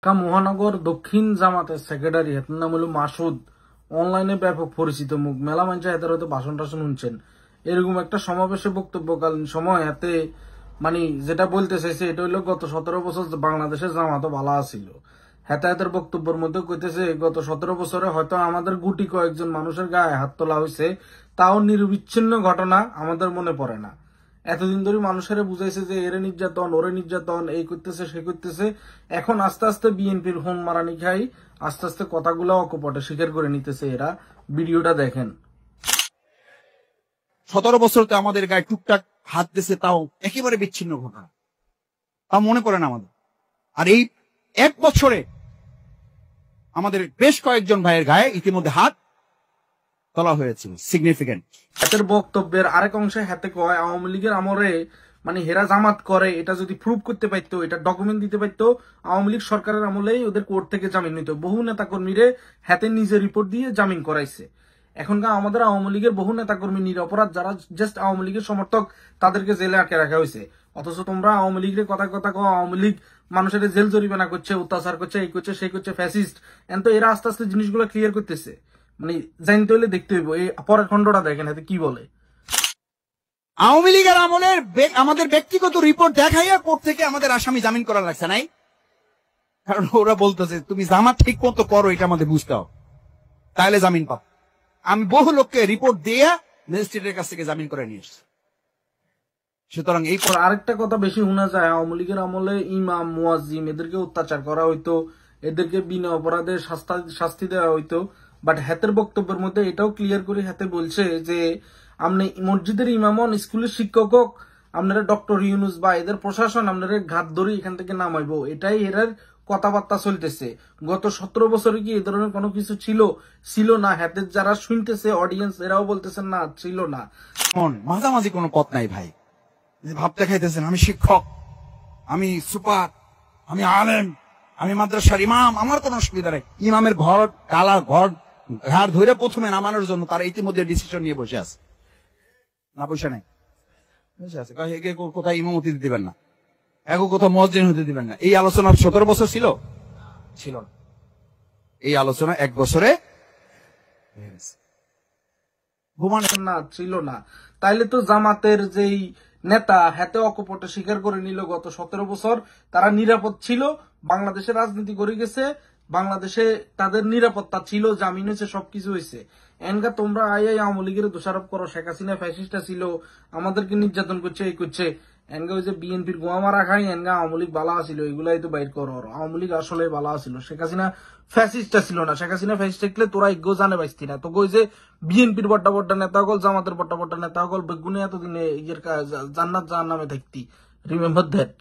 ঢাকা মহানগর দক্ষিণ জামাতের সেক্রেটারি হাতের নাম হলো মাসুদ। অনলাইনে ব্যাপক পরিচিত মুখ, মেলা মানুষ হাতের হয়তো ভাষণ টাষণ শুনছেন। এরকম একটা সমাবেশে বক্তব্যকালীন সময় হাতে মানে যেটা বলতে চাইছে এটা হইলো গত 17 বছর বাংলাদেশের জামাতও ভালো আছিল। হাতে হাতের বক্তব্যের মধ্যে কইতেছে গত 17 বছরে হয়তো আমাদের গুটি কয়েকজন মানুষের গায়ে হাত তোলা হয়েছে, তাও নিরবিচ্ছিন্ন ঘটনা আমাদের মনে পড়ে না। এতদিন ধরে মানুষেরা বুঝাইছে যে এরে নির্যাতন ওরে নির্যাতন, এই করতেছে সে করতেছে। এখন আস্তে আস্তে বিএনপির হোম মারানি খাই আস্তে আস্তে কথাগুলো অকপটে স্বীকার করে নিতেছে এরা। ভিডিওটা দেখেন। 17 বছরতে আমাদের গায়ে টুকটাক হাত দিছে, তাও একেবারে বিচ্ছিন্ন ঘটনা, তা মনে পড়ে না আমাদের। আর এই এক বছরে আমাদের বেশ কয়েকজন ভাইয়ের গায়ে ইতিমধ্যে হাত তোলা হয়েছে, সিগনিফিকেন্ট। হাতের বক্তব্যের আরেক অংশে হাতে কয় আওয়ামী লীগের আমলে মানে হেরা জামাত করে এটা যদি প্রুভ করতে পারতো, এটা ডকুমেন্ট দিতে পারতো, আওয়ামী লীগ সরকারের আমলেই ওদের কোর্ট থেকে জামিন নিত। বহু নেতা কর্মীরে হাতে নিজে রিপোর্ট দিয়ে জামিন করাইছে। এখনকার আমাদের আওয়ামী লীগের বহু নেতা কর্মী নিরপরাধ, যারা জাস্ট আওয়ামী লীগের সমর্থক, তাদেরকে জেলে আটকে রাখা হয়েছে। অথচ তোমরা আওয়ামী লীগের কথা কথা কো আওয়ামী লীগ মানুষের জেল জরিমানা করছে, অত্যাচার করছে, এই করছে সেই করছে, ফ্যাসিস্ট। এন তো এরা আস্তে আস্তে জিনিসগুলো ক্লিয়ার করতেছে। মানে জানতে হলে দেখতে হইব। এই পরের খণ্ডটা দেখেন হাতে কি বলে। আওয়ামী লীগের আমলের আমাদের ব্যক্তিগত রিপোর্ট দেখাইয়া কোর্ট থেকে আমাদের আসামি জামিন করা লাগছে নাই, কারণ ওরা বলতেছে তুমি জামা ঠিক মতো করো, এটা আমাদের বুঝতে হবে, তাহলে জামিন পাও। আমি বহু লোককে রিপোর্ট দিয়ে ম্যাজিস্ট্রেটের কাছ থেকে জামিন করে নিয়ে এসেছি। সুতরাং এই আরেকটা কথা বেশি শোনা যায়, আওয়ামী লীগের আমলে ইমাম মুয়াজ্জিম এদেরকে অত্যাচার করা হইতো, এদেরকে বিনা অপরাধে শাস্তি দেওয়া হইতো। বাট হাতের বক্তব্যের মধ্যে এটাও ক্লিয়ার করে হাতে বলছে যে আপনি মসজিদের ইমামন, স্কুলের শিক্ষক হোক, আপনারা ডক্টর ইউনুস বা এদের প্রশাসন আপনারা ঘাত ধরে এখান থেকে নামাইবো, এটাই এর কথাবার্তা চলতেছে। গত 17 বছরে কি এ ধরনের কোনো কিছু ছিল না? হাতের যারা শুনতেছে অডিয়েন্স এরাও বলতেছেন না, ছিল না। মাঝামাঝি কোনো পথ নাই ভাই। ভাবতে খাইতেছেন আমি শিক্ষক, আমি সুপার, আমি আলেম, আমি মাদ্রাসার ইমাম, আমার কোনো অসুবিধা নেই। ইমামের ঘর কালা ঘর ঘাড় ধরে প্রথমে নামানোর জন্য তারা ইতিমধ্যে ডিসিশন নিয়ে বসে আছে, না বসে নাই, বসে আছে। কোথায় ইমামতি দিবেন না, এক কোথাও মসজিদ হতে দিবেন না। এই আলোচনা 17 বছর ছিল না। এই আলোচনা এক বছরে না ছিল না। তাইলে তো জামাতের যেই নেতা হাতে অকপটে স্বীকার করে নিল গত 17 বছর তারা নিরাপদ ছিল, বাংলাদেশে রাজনীতি করে গেছে, বাংলাদেশে তাদের নিরাপত্তা ছিল, জামিন হয়েছে, সবকিছু হয়েছে। এনগা তোমরা আওয়ামী লীগের দোষারোপ করো, শেখ হাসিনা ফ্যাসিস্টটা ছিল, আমাদেরকে নির্যাতন করছে, এই করছে। এনগা ওই যে বিএনপির গোয়া মারা খাই, এনগা আওয়ামী লীগ বালা ছিল, এগুলাই তো বাইর করো। আওয়ামী লীগ আসলে বালা ছিল, শেখ হাসিনা ফ্যাসিস্টটা ছিল না। শেখ হাসিনা ফ্যাসিস্ট থাকলে তোরা এগো জানে পাইছি না। তো কই যে বিএনপির বড্ডা বড্ডা নেতা হল, জামাতের বড্ডা বড্ডা নেতা হল, বেগুনে এতদিনে জান্নাত জাহান্নামে থাকতি। Remember that.